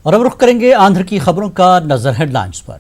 और अब रुख करेंगे आंध्र की खबरों का नजर हेडलाइंस पर।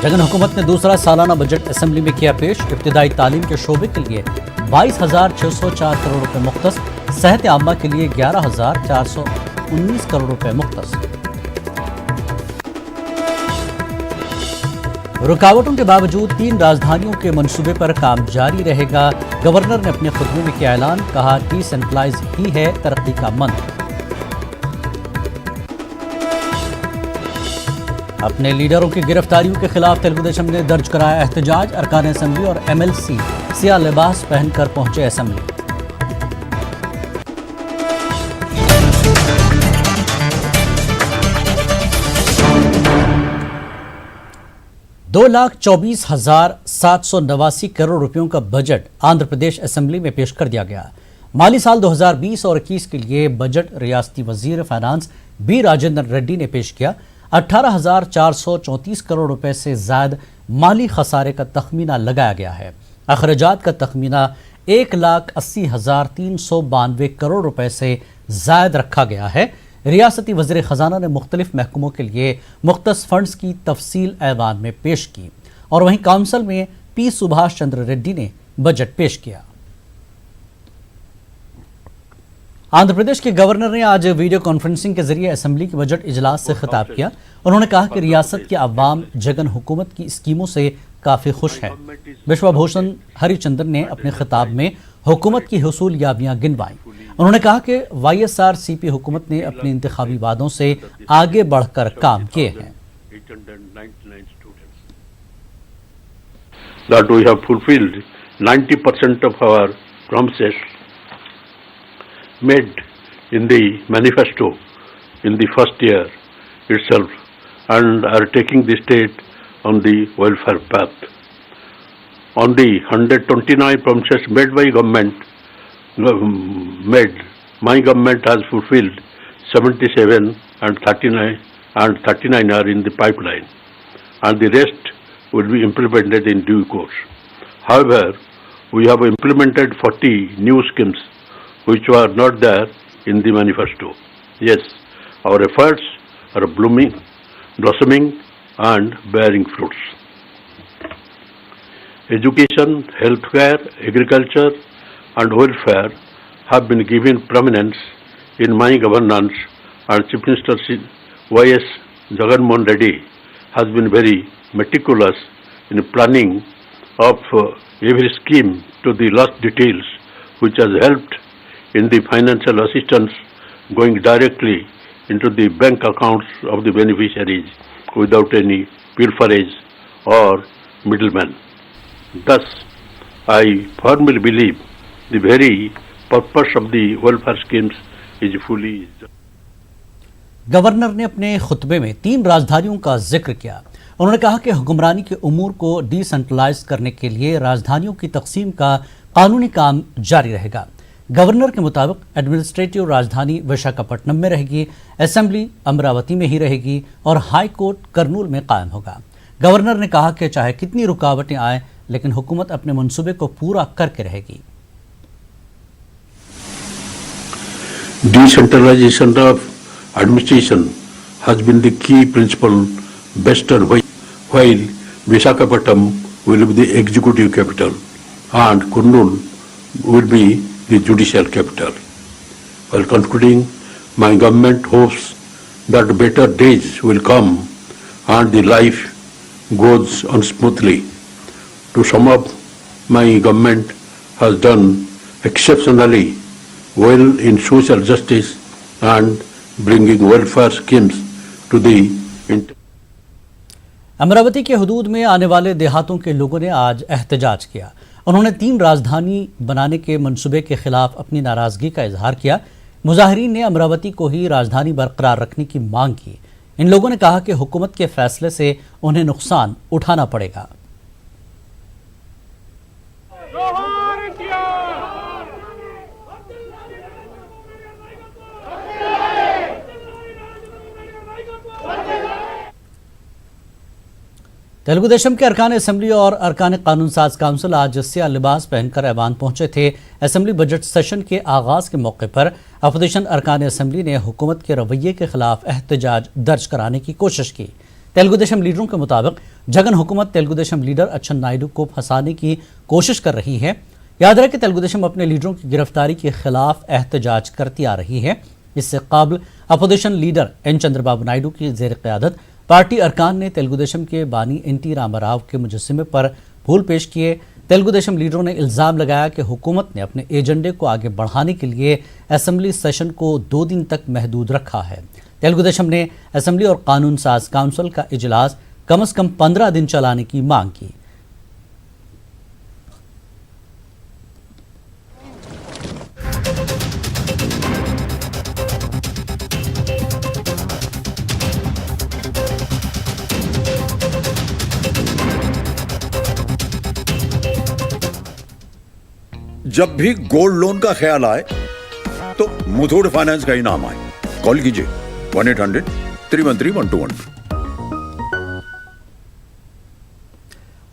जगन हुकूमत ने दूसरा सालाना बजट असेंबली में किया पेश। इब्तिदाई तालीम के शोबे के लिए 22,604 करोड़ रुपए मुख्तस, सेहत आम्मा के लिए 11,419 करोड़ रुपए मुख्तस। रुकावटों के बावजूद 3 राजधानियों के मंसूबे पर काम जारी रहेगा। गवर्नर ने अपने खुतबे में किया ऐलान, कहा डिसेंट्रलाइज ही है तरक्की का मंत्र। अपने लीडरों की गिरफ्तारियों के खिलाफ तेलुगुदेशम ने दर्ज कराया एहतजाज। अरकान असेंबली और MLC सियाह लिबास पहनकर पहुंचे असेंबली। $2,24,789 करोड़ रुपयों का बजट आंध्र प्रदेश असेंबली में पेश कर दिया गया। माली साल 2020 और 21 के लिए बजट रियासती वजीर फाइनेंस बी राजेंद्र रेड्डी ने पेश किया। 18,434 करोड़ रुपए से ज्यादा माली खसारे का तखमीना लगाया गया है। अखराजात का तखमीना 1,80,392 करोड़ रुपए से ज्यादा रखा गया है। रियासती वज़ीर ख़जाना ने मुख्तलिफ महकमों के लिए मुख्तस फंड्स की तफसील ऐवान में पेश की और वहीं काउंसिल में पी सुभाष चंद्र रेड्डी ने बजट पेश किया। आंध्र प्रदेश के गवर्नर ने आज वीडियो कॉन्फ्रेंसिंग के जरिए असेंबली के बजट इजलास से खिताब किया। उन्होंने कहा कि रियासत के अवाम जगन हुकूमत की स्कीमों से काफ़ी खुश है। विश्वभूषण हरिचंदन ने अपने खिताब में हुकूमत की हुसूलियाबियां गिनवाई। उन्होंने कहा कि YSRCP हुकूमत ने अपने इंतखाबी वादों से आगे बढ़कर काम किए हैं। That we have fulfilled 90% of our promises made in the manifesto in the first year itself and are taking the state on the welfare path. On the 129 promises made by government, my government has fulfilled 77 and 39 are in the pipeline, and the rest will be implemented in due course. However, we have implemented 40 new schemes which were not there in the manifesto. Yes, our efforts are blossoming and bearing fruits. Education, healthcare, agriculture and welfare have been given prominence in my governance, and Chief Minister Y.S. Jagan Mohan Reddy has been very meticulous in planning of every scheme to the last details, which has helped in the financial assistance going directly into the bank accounts of the beneficiaries without any pilferage or middleman. Thus, I firmly believe the very purpose of the welfare schemes is fully. Governor ने अपने खुतबे में 3 राजधानियों का जिक्र किया। उन्होंने कहा कि हुक्मरानी के उमूर को डिसेंट्रलाइज करने के लिए राजधानियों की तकसीम का कानूनी काम जारी रहेगा। गवर्नर के मुताबिक एडमिनिस्ट्रेटिव राजधानी विशाखापट्टनम में रहेगी, असेंबली अमरावती में ही रहेगी और हाई कोर्ट करनूल में कायम होगा। गवर्नर ने कहा कि चाहे कितनी रुकावटें आए, लेकिन हुकूमत अपने मंसूबे को पूरा करके रहेगी। Decentralization of administration has been the key principle based on while Visakhapatnam will be the executive capital and Kurnool will be the judicial capital. While concluding, my government hopes that better days will come and the life goes on smoothly. To sum up, my government has done exceptionally well in social justice and bringing welfare schemes to the Amravati के हुदूद में आने वाले देहातों के लोगों ने आज एहतजाज किया। उन्होंने 3 राजधानी बनाने के मंसूबे के खिलाफ अपनी नाराजगी का इजहार किया। मुजाहिरीन ने अमरावती को ही राजधानी बरकरार रखने की मांग की। इन लोगों ने कहा कि हुकूमत के फैसले से उन्हें नुकसान उठाना पड़ेगा। तेलुगु देशम के अरकान असम्बली और अरकान कानून साज काउंसिल आज सियाह लिबास पहनकर ऐवान पहुंचे थे। असम्बली बजट सेशन के आगाज के मौके पर अपोजिशन अरकान असम्बली ने हुकूमत के रवैये के खिलाफ एहतजाज दर्ज कराने की कोशिश की। तेलुगु देशम लीडरों के मुताबिक जगन हुकूमत तेलुगु देशम लीडर अच्छन नायडू को फंसाने की कोशिश कर रही है। याद रहे कि तेलुगु देशम अपने लीडरों की गिरफ्तारी के खिलाफ एहतजाज करती आ रही है। इससे कबल opposition leader N Chandrababu Naidu की जेर क़यादत पार्टी अरकान ने तेलुगु देशम के बानी एन.टी. रामाराव के मुजस्समे पर फूल पेश किए। तेलुगु देशम लीडरों ने इल्ज़ाम लगाया कि हुकूमत ने अपने एजेंडे को आगे बढ़ाने के लिए असम्बली सेशन को 2 दिन तक महदूद रखा है। तेलुगु देशम ने असम्बली और कानून साज काउंसिल का इजलास कम से कम 15 दिन चलाने की मांग की। जब भी गोल्ड लोन का ख्याल आए तो मुथूट फाइनेंस का ही नाम आए। कॉल कीजिए 1-800-313-1212।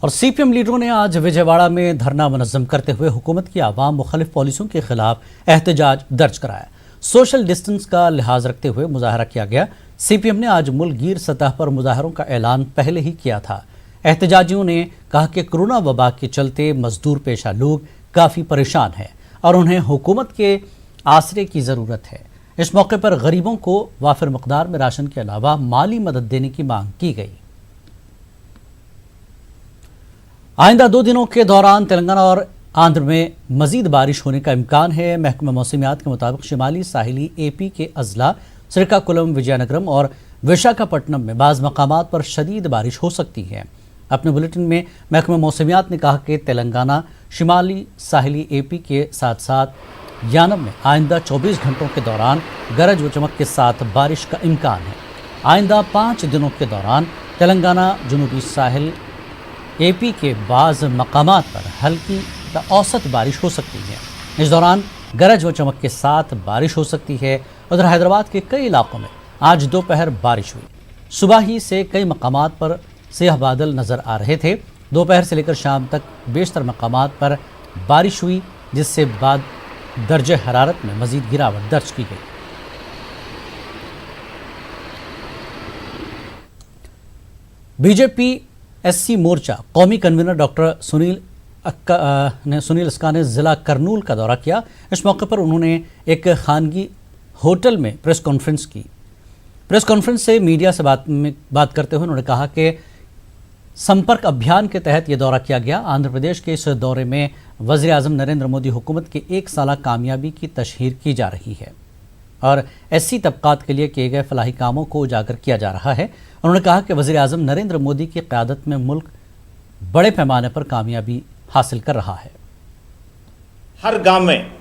और सीपीएम लीडरों ने आज विजयवाड़ा में धरना मुनज़्ज़म करते हुए हुकूमत की आवाम मुखालिफ पॉलिसियों के खिलाफ एहतजाज दर्ज कराया। सोशल डिस्टेंस का लिहाज रखते हुए मुजाहरा किया गया। सीपीएम ने आज मुल्कगीर सतह पर मुजाहरों का ऐलान पहले ही किया था। एहतजाजियों ने कहा कि कोरोना वबा के चलते मजदूर पेशा लोग काफ़ी परेशान हैं और उन्हें हुकूमत के आसरे की ज़रूरत है। इस मौके पर गरीबों को वाफिर मकदार में राशन के अलावा माली मदद देने की मांग की गई। आइंदा 2 दिनों के दौरान तेलंगाना और आंध्र में मजीद बारिश होने का इम्कान है। महकमा मौसमियात के मुताबिक शिमाली साहिली एपी के अजला श्रीकाकुलम, विजयनगरम और विशाखापट्टनम में बाज़ मकामात पर शदीद बारिश हो सकती है। अपने बुलेटिन में महकमा मौसमियात ने कहा कि तेलंगाना, शिमाली साहिली एपी के साथ साथ यानम में आइंदा 24 घंटों के दौरान गरज व चमक के साथ बारिश का इम्कान है। आइंदा 5 दिनों के दौरान तेलंगाना, जुनूबी साहिल एपी के बाज़ मकामात पर हल्की या औसत बारिश हो सकती है। इस दौरान गरज व चमक के साथ बारिश हो सकती है। उधर हैदराबाद के कई इलाकों में आज दोपहर बारिश हुई। सुबह ही से कई मकामात पर स्याह बादल नज़र आ रहे थे। दोपहर से लेकर शाम तक बेशतर मकामात पर बारिश हुई, जिससे बाद दर्जे हरारत में मजीद गिरावट दर्ज की गई। बीजेपी एससी मोर्चा कौमी कन्वीनर डॉक्टर सुनील अस्का ने ज़िला करनूल का दौरा किया। इस मौके पर उन्होंने एक खानगी होटल में प्रेस कॉन्फ्रेंस की। प्रेस कॉन्फ्रेंस से मीडिया से बात करते हुए उन्होंने कहा कि संपर्क अभियान के तहत ये दौरा किया गया। आंध्र प्रदेश के इस दौरे में वज़ीर आज़म नरेंद्र मोदी हुकूमत की 1 साला कामयाबी की तशहीर की जा रही है और एससी तबकात के लिए किए गए फलाही कामों को उजागर किया जा रहा है। उन्होंने कहा कि वज़ीर आज़म नरेंद्र मोदी की क़यादत में मुल्क बड़े पैमाने पर कामयाबी हासिल कर रहा है। हर गांव में,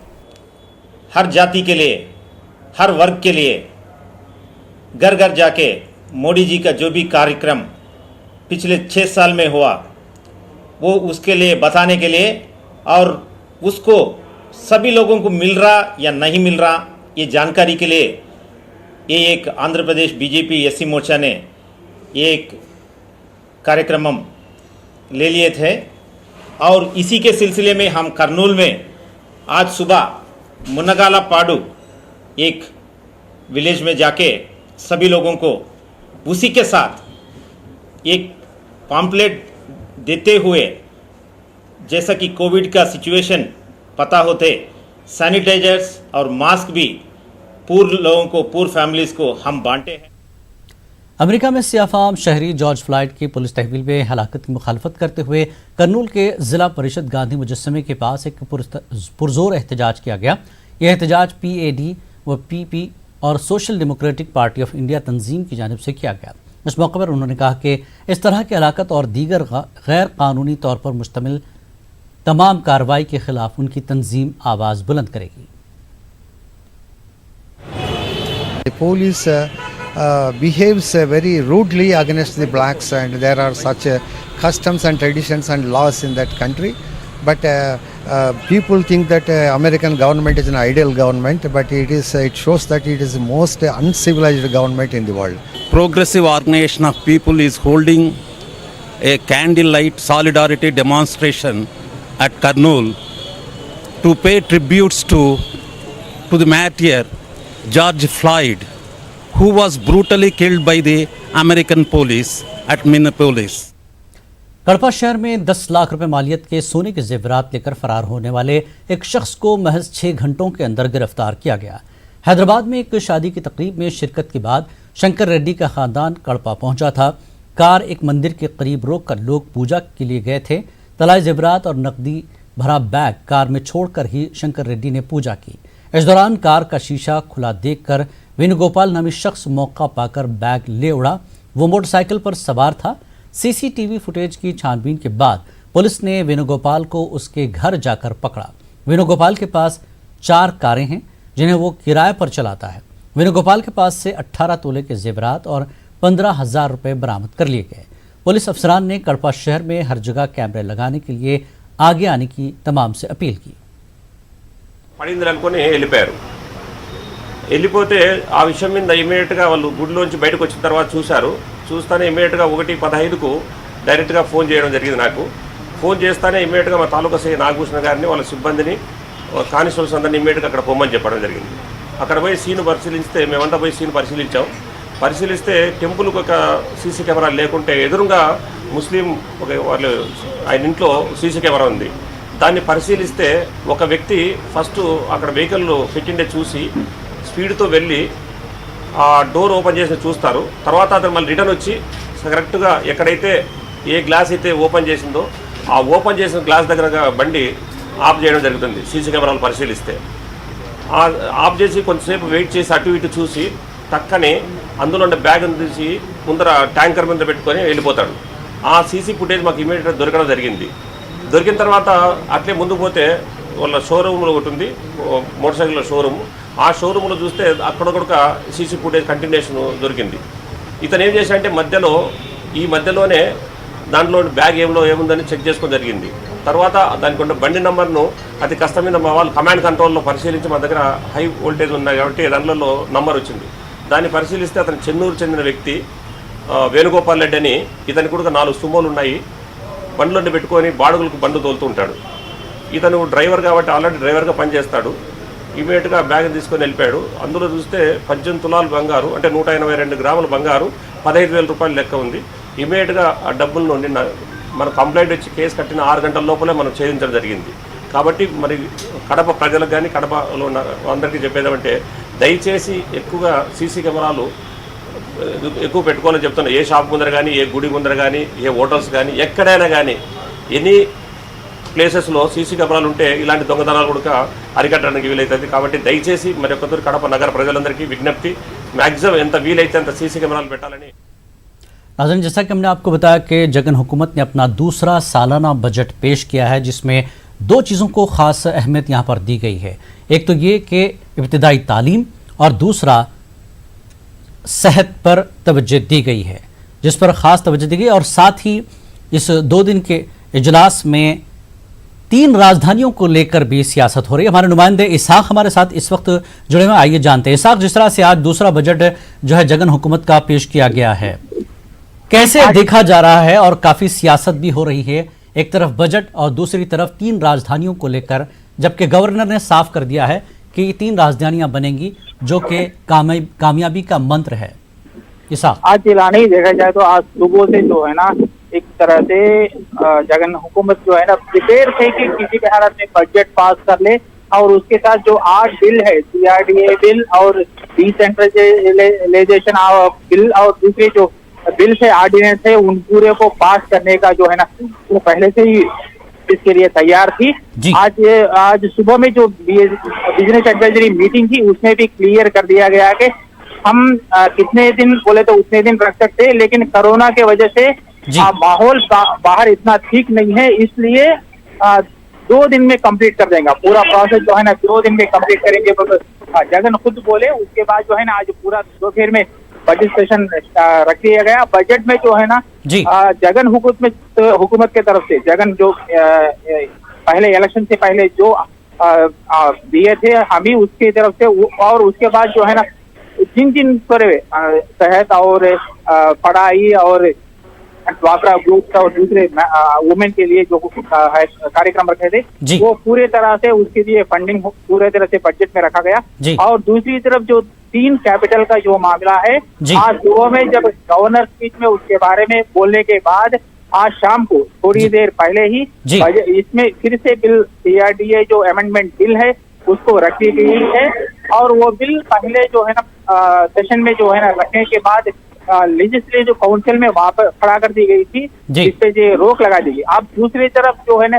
हर जाति के लिए, हर वर्ग के लिए घर घर जाके मोदी जी का जो भी कार्यक्रम पिछले 6 साल में हुआ, वो उसके लिए बताने के लिए और उसको सभी लोगों को मिल रहा या नहीं मिल रहा, ये जानकारी के लिए ये एक आंध्र प्रदेश बीजेपी एससी मोर्चा ने ये एक कार्यक्रम हम ले लिए थे। और इसी के सिलसिले में हम करनूल में आज सुबह मुनगाला पाडू एक विलेज में जाके सभी लोगों को उसी के साथ एक पम्पलेट देते हुए, जैसा कि कोविड का सिचुएशन पता होते, सैनिटाइजर्स और मास्क भी पूर्व लोगों को, पूर्व फैमिलीज को हम बांटे हैं। अमेरिका में सियाफाम शहरी जॉर्ज फ्लॉयड की पुलिस तहवील में हलाकत की मुखालफत करते हुए करनूल के जिला परिषद गांधी मुजस्समे के पास एक पुरजोर एहतजाज किया गया। यह एहतजाज PAD व PP और social democratic party of India तंजीम की जानिब से किया गया। इस मौके पर उन्होंने कहा कि इस तरह की हलाकत और दीगर गैर कानूनी तौर पर मुश्तमिल तमाम कार्रवाई के खिलाफ उनकी तंजीम आवाज़ बुलंद करेगी। Police behaves very rudely against the blacks, and there are such customs and traditions and laws in that country. But people think that American government is an ideal government, but it shows that it is the most uncivilized government in the world. Progressive Organization of People is holding a candlelight solidarity demonstration at Kurnool to pay tributes to the martyr George Floyd, who was brutally killed by the American police at Minneapolis. कड़पा शहर में 10 लाख रुपए मालियत के सोने के जेवरात लेकर फरार होने वाले एक शख्स को महज 6 घंटों के अंदर गिरफ्तार किया गया। हैदराबाद में एक शादी की तकरीब में शिरकत के बाद शंकर रेड्डी का खानदान कड़पा पहुंचा था। कार एक मंदिर के करीब रोककर लोग पूजा के लिए गए थे। तलाए जेवरात और नकदी भरा बैग कार में छोड़कर ही शंकर रेड्डी ने पूजा की। इस दौरान कार का शीशा खुला देखकर वेणुगोपाल नामी शख्स मौका पाकर बैग ले उड़ा। वो मोटरसाइकिल पर सवार था। सीसीटीवी फुटेज की छानबीन के बाद पुलिस ने वेणुगोपाल को उसके घर जाकर पकड़ा। वेणुगोपाल के पास 4 कारें हैं जिन्हें वो किराए पर चलाता है। वेणुगोपाल के पास से 18 तोले के जेवरात और 15,000 रुपए बरामद कर लिए गए। पुलिस अफसरान ने कड़पा शहर में हर जगह कैमरे लगाने के लिए आगे आने की तमाम से अपील की। పడింది అనుకొని వెళ్ళిపోయారు. వెళ్ళిపోతే ఆ విషయం మీద ఇమీడియట్గా వాళ్ళు గుడిలోంచి బయటకు వచ్చిన తర్వాత చూస్తానే ఇమీడియట్గా 1:15కు డైరెక్ట్గా ఫోన్ చేయడం జరిగింది. నాకు ఫోన్ చేస్తానే ఇమీడియట్గా మా తాలూకా సీ నాగభూషణ గారిని వాళ్ళ సిబ్బందిని కానిస్టేబుల్స్ అందరినీ ఇమీడియట్గా అక్కడ పొమ్మని చెప్పడం జరిగింది. అక్కడ పోయి సీను పరిశీలిస్తే మేమంతా పోయి సీను పరిశీలిస్తే టెంపుల్కి ఒక సీసీ కెమెరా లేకుంటే ఎదురుగా ముస్లిం వాళ్ళు ఆయన ఇంట్లో సీసీ కెమెరా ఉంది. దాన్ని పరిశీలిస్తే ఒక వ్యక్తి ఫస్ట్ అక్కడ వెహికల్ పెట్టిండే చూసి స్పీడ్తో వెళ్ళి ఆ డోర్ ఓపెన్ చేసి చూస్తారు. తర్వాత అతను మళ్ళీ రిటర్న్ వచ్చి కరెక్ట్గా ఎక్కడైతే ఏ గ్లాస్ అయితే ఓపెన్ చేసిందో ఆ ఓపెన్ చేసిన గ్లాస్ దగ్గర బండి ఆఫ్ చేయడం జరుగుతుంది. సీసీ కెమెరాలు పరిశీలిస్తే ఆఫ్ చేసి కొంతసేపు వెయిట్ చేసి అటు ఇటు చూసి టక్కనే అందులో ఉండే బ్యాగ్ తీసి ముందర ట్యాంకర్ మీద పెట్టుకొని వెళ్ళిపోతాడు. ఆ సీసీ ఫుటేజ్ మాకు ఇమీడియట్గా దొరకడం జరిగింది. దొరికిన తర్వాత అట్లే ముందు పోతే వాళ్ళ షోరూమ్లో ఒకటి ఉంది, మోటార్ సైకిల్ షోరూమ్. ఆ షోరూంలో చూస్తే అక్కడ కూడా సీసీ ఫుటేజ్ కంటిన్యూషన్ దొరికింది. ఇతను ఏం చేశాడంటే మధ్యలోనే దాంట్లో బ్యాగ్ ఏముందని చెక్ చేసుకోవడం జరిగింది. తర్వాత దానికి ఉన్న బండి నెంబర్ను అతి కష్టమైన మా వాళ్ళు కమాండ్ కంట్రోల్లో పరిశీలించి మా దగ్గర హై వోల్టేజ్ ఉన్నాయి కాబట్టి దాంట్లో నంబర్ వచ్చింది. దాన్ని పరిశీలిస్తే అతను చెన్నూరు చెందిన వ్యక్తి వేణుగోపాల్ రెడ్డి అని. ఇతనికి కూడా 4 సుమోలు ఉన్నాయి. బండ్లోని పెట్టుకొని బాడుగులకు బండ్లు తోలుతూ ఉంటాడు. ఇతను డ్రైవర్ కాబట్టి ఆల్రెడీ డ్రైవర్గా పనిచేస్తాడు. ఇమీడియట్గా బ్యాగ్ తీసుకొని వెళ్ళిపోయాడు. అందులో చూస్తే 18 తులాలు బంగారు, అంటే 182 గ్రాముల బంగారు, 15,000 రూపాయలు లెక్క ఉంది. ఇమీడియట్గా ఆ డబ్బులను నిన్న మన కంప్లైంట్ వచ్చి కేసు కట్టిన 6 గంటల లోపలే మనం ఛేదించడం జరిగింది. కాబట్టి మరి కడప ప్రజలకు కానీ కడపలో ఉన్న అందరికీ చెప్పేదేమంటే దయచేసి ఎక్కువగా సీసీ కెమెరాలు ఎక్కువ పెట్టుకోవాలని చెప్తున్నా. ఏ షాప్ ముందర కానీ, ఏ గుడి ముందర కానీ, ఏ హోటల్స్ కానీ, ఎక్కడైనా కానీ ఎనీ ప్లేసెస్లో సీసీ కెమెరాలు ఉంటే ఇలాంటి దొంగతనాలు కూడా అరికట్టడానికి వీలవుతుంది. కాబట్టి దయచేసి మరి ఒక్కసారి కడప నగర ప్రజలందరికీ విజ్ఞప్తి, మ్యాక్సిమం ఎంత వీలైతే అంత సీసీ కెమెరాలు పెట్టాలని। नाज़रीन, जैसा कि हमने आपको बताया कि जगन हुकूमत ने अपना दूसरा सालाना बजट पेश किया है, जिसमें 2 चीज़ों को ख़ास अहमियत यहाँ पर दी गई है। एक तो ये कि इब्तिदाई तालीम और दूसरा सेहत पर तवज्जो दी गई है, जिस पर ख़ास तवज्जो दी गई। और साथ ही इस 2 दिन के इजलास में 3 राजधानियों को लेकर भी सियासत हो रही है। हमारे नुमाइंदे इसाक हमारे साथ इस वक्त जुड़े हुए, आइए जानते हैं। इसाक, जिस तरह से आज दूसरा बजट जो है जगन हुकूमत का पेश किया गया है, कैसे देखा जा रहा है? और काफ़ी सियासत भी हो रही है, एक तरफ बजट और दूसरी तरफ 3 राजधानियों को लेकर, जबकि गवर्नर ने साफ कर दिया है कि 3 राजधानियां बनेंगी, जो कि कामयाबी का मंत्र है। इसाक, आज जिलानी देखा जाए तो आज सुबह से जो है ना एक तरह से जगन हुकूमत जो है ना प्रिपेयर थे कि किसी भी हालत में बजट पास कर ले, और उसके साथ जो 8 बिल है, CRDA बिल और डिसेंट्रलाइजेशन बिल और दूसरे जो बिल से ऑर्डिनेंस है, उन पूरे को पास करने का जो है ना वो पहले से ही इसके लिए तैयार थी। आज सुबह में जो बिजनेस एडवाइजरी मीटिंग थी उसमें भी क्लियर कर दिया गया कि हम कितने दिन बोले तो उतने दिन रख सकते हैं, लेकिन कोरोना के वजह से माहौल बाहर इतना ठीक नहीं है, इसलिए 2 दिन में कंप्लीट कर देंगे। पूरा प्रोसेस जो है ना 2 दिन में कंप्लीट करेंगे, जगन खुद बोले। उसके बाद जो है ना आज पूरा दोपहर में बजट सेशन रख दिया गया। बजट में जो है ना जगन हुकूमत के तरफ से जगन जो पहले इलेक्शन से पहले जो दिए थे हम ही उसकी तरफ से, और उसके बाद जो है ना जिन पर सेहत और पढ़ाई और ड्वाक्रा ग्रुप और दूसरे वुमेन के लिए जो कार्यक्रम रखे थे, वो पूरे तरह से उसके लिए फंडिंग पूरे तरह से बजट में रखा गया। और दूसरी तरफ जो 3 कैपिटल का जो मामला है, आज सुबह में जब गवर्नर स्पीच में उसके बारे में बोलने के बाद आज शाम को थोड़ी देर पहले ही इसमें फिर से बिल CRDA जो अमेंडमेंट बिल है उसको रखी गई है। और वो बिल पहले जो है ना सेशन में जो है ना रखने के बाद लेजिस्लेटिव काउंसिल में वहां पर खड़ा कर दी गई थी, जिसपे ये रोक लगा दी गई। अब दूसरी तरफ जो है ना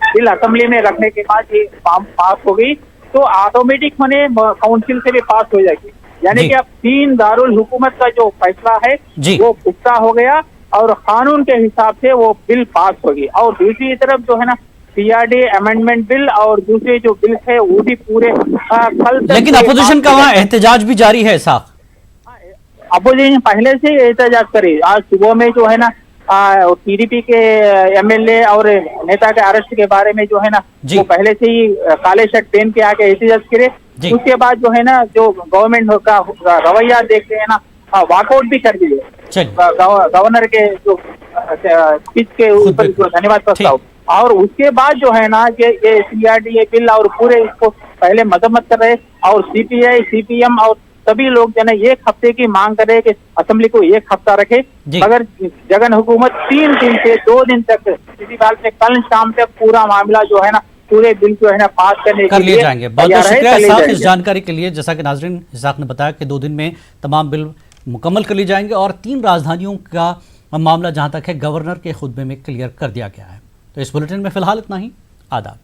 बिल असेंबली में रखने के बाद ये पास हो गई तो ऑटोमेटिक मैंने काउंसिल से भी पास हो जाएगी, यानी कि अब 3 दारुल हुकूमत का जो फैसला है वो पुख्ता हो गया और कानून के हिसाब से वो बिल पास होगी। और दूसरी तरफ जो है ना CRDA अमेंडमेंट बिल और दूसरे जो बिल है वो भी पूरे कल तक। लेकिन अपोजिशन का वहाँ एहतजाज भी जारी है साहब। अपोजिशन पहले से एहतजाज करे। आज सुबह में जो है ना TDP के MLA और नेता के अरेस्ट के बारे में जो है ना वो पहले से ही काले शर्ट पहन के आके एहतजाज करे। उसके बाद जो है ना जो गवर्नमेंट का रवैया देखते हैं ना वॉकआउट भी कर दिए गवर्नर के जो स्पीच के ऊपर धन्यवाद प्रस्ताव। और उसके बाद जो है ना ये CRDA बिल और पूरे इसको पहले मजम्मत कर रहे और CPI CPM और सभी लोग जो है 1 हफ्ते की मांग कर रहे कि असेंबली को 1 हफ्ता रखे, मगर जगन हुकूमत 3 दिन से 2 दिन तक इसी बात में कल शाम तक पूरा मामला जो है ना पूरे बिल जो है ना पास करने के लिए जाएंगे। बहुत बहुत शुक्रिया इसाक इस जानकारी के लिए। जैसा कि नाजरीन इसाक ने बताया कि 2 दिन में तमाम बिल मुकम्मल कर लिए जाएंगे और 3 राजधानियों का मामला जहां तक है गवर्नर के खुतबे में क्लियर कर दिया गया है। तो इस बुलेटिन में फिलहाल इतना ही। आदाब।